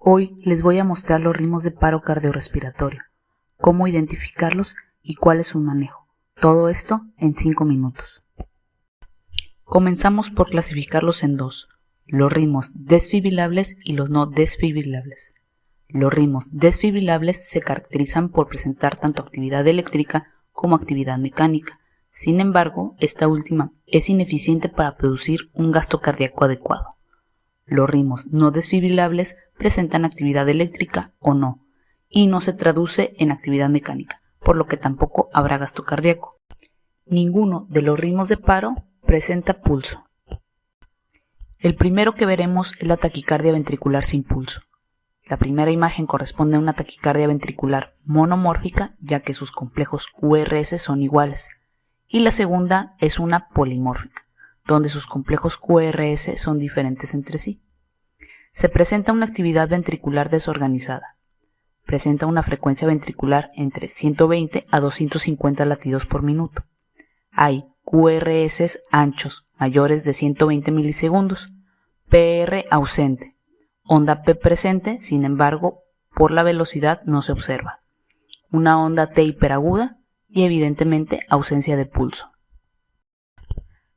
Hoy les voy a mostrar los ritmos de paro cardiorrespiratorio, cómo identificarlos y cuál es su manejo. Todo esto en 5 minutos. Comenzamos por clasificarlos en dos, los ritmos desfibrilables y los no desfibrilables. Los ritmos desfibrilables se caracterizan por presentar tanto actividad eléctrica como actividad mecánica. Sin embargo, esta última es ineficiente para producir un gasto cardíaco adecuado. Los ritmos no desfibrilables presentan actividad eléctrica o no, y no se traduce en actividad mecánica, por lo que tampoco habrá gasto cardíaco. Ninguno de los ritmos de paro presenta pulso. El primero que veremos es la taquicardia ventricular sin pulso. La primera imagen corresponde a una taquicardia ventricular monomórfica, ya que sus complejos QRS son iguales, y la segunda es una polimórfica, donde sus complejos QRS son diferentes entre sí. Se presenta una actividad ventricular desorganizada. Presenta una frecuencia ventricular entre 120 a 250 latidos por minuto. Hay QRS anchos mayores de 120 milisegundos, PR ausente, onda P presente, sin embargo, por la velocidad no se observa, una onda T hiperaguda y evidentemente ausencia de pulso.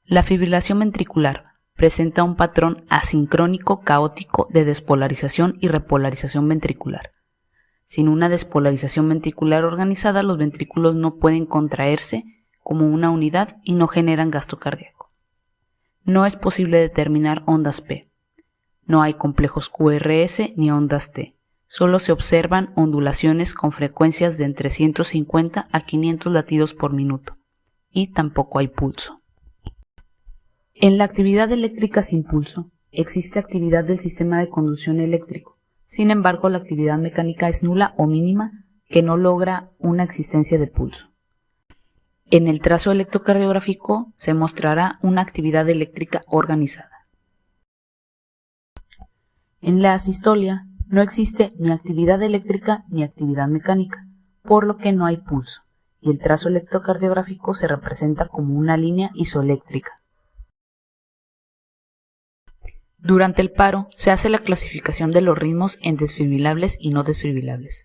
La fibrilación ventricular presenta un patrón asincrónico caótico de despolarización y repolarización ventricular. Sin una despolarización ventricular organizada, los ventrículos no pueden contraerse como una unidad y no generan gasto cardíaco. No es posible determinar ondas P. No hay complejos QRS ni ondas T. Solo se observan ondulaciones con frecuencias de entre 150 a 500 latidos por minuto. Y tampoco hay pulso. En la actividad eléctrica sin pulso, existe actividad del sistema de conducción eléctrico. Sin embargo, la actividad mecánica es nula o mínima, que no logra una existencia de pulso. En el trazo electrocardiográfico se mostrará una actividad eléctrica organizada. En la asistolia no existe ni actividad eléctrica ni actividad mecánica, por lo que no hay pulso, y el trazo electrocardiográfico se representa como una línea isoeléctrica. Durante el paro se hace la clasificación de los ritmos en desfibrilables y no desfibrilables,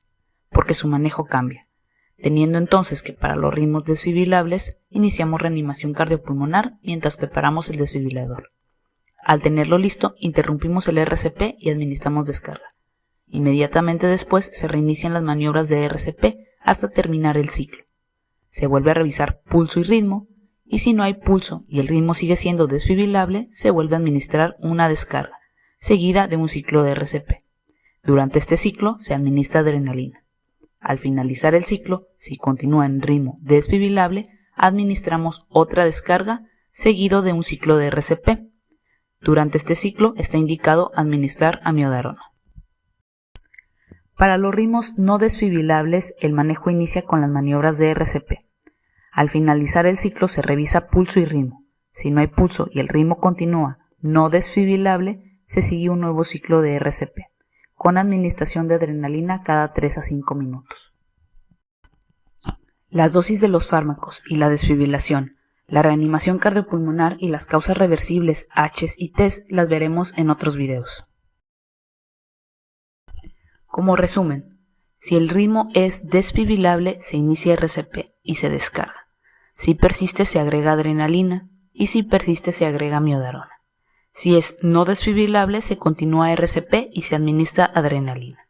porque su manejo cambia, teniendo entonces que para los ritmos desfibrilables iniciamos reanimación cardiopulmonar mientras preparamos el desfibrilador. Al tenerlo listo, interrumpimos el RCP y administramos descarga. Inmediatamente después se reinician las maniobras de RCP hasta terminar el ciclo. Se vuelve a revisar pulso y ritmo, y si no hay pulso y el ritmo sigue siendo desfibrilable, se vuelve a administrar una descarga, seguida de un ciclo de RCP. Durante este ciclo se administra adrenalina. Al finalizar el ciclo, si continúa en ritmo desfibrilable, administramos otra descarga, seguido de un ciclo de RCP. Durante este ciclo está indicado administrar amiodarona. Para los ritmos no desfibrilables, el manejo inicia con las maniobras de RCP. Al finalizar el ciclo se revisa pulso y ritmo. Si no hay pulso y el ritmo continúa no desfibrilable, se sigue un nuevo ciclo de RCP, con administración de adrenalina cada 3 a 5 minutos. Las dosis de los fármacos y la desfibrilación, la reanimación cardiopulmonar y las causas reversibles Hs y Ts las veremos en otros videos. Como resumen, si el ritmo es desfibrilable se inicia RCP y se descarga. Si persiste se agrega adrenalina y si persiste se agrega amiodarona. Si es no desfibrilable se continúa RCP y se administra adrenalina.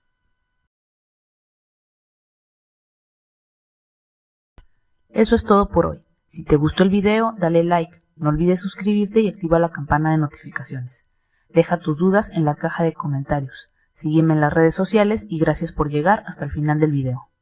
Eso es todo por hoy. Si te gustó el video, dale like, no olvides suscribirte y activa la campana de notificaciones. Deja tus dudas en la caja de comentarios. Sígueme en las redes sociales y gracias por llegar hasta el final del video.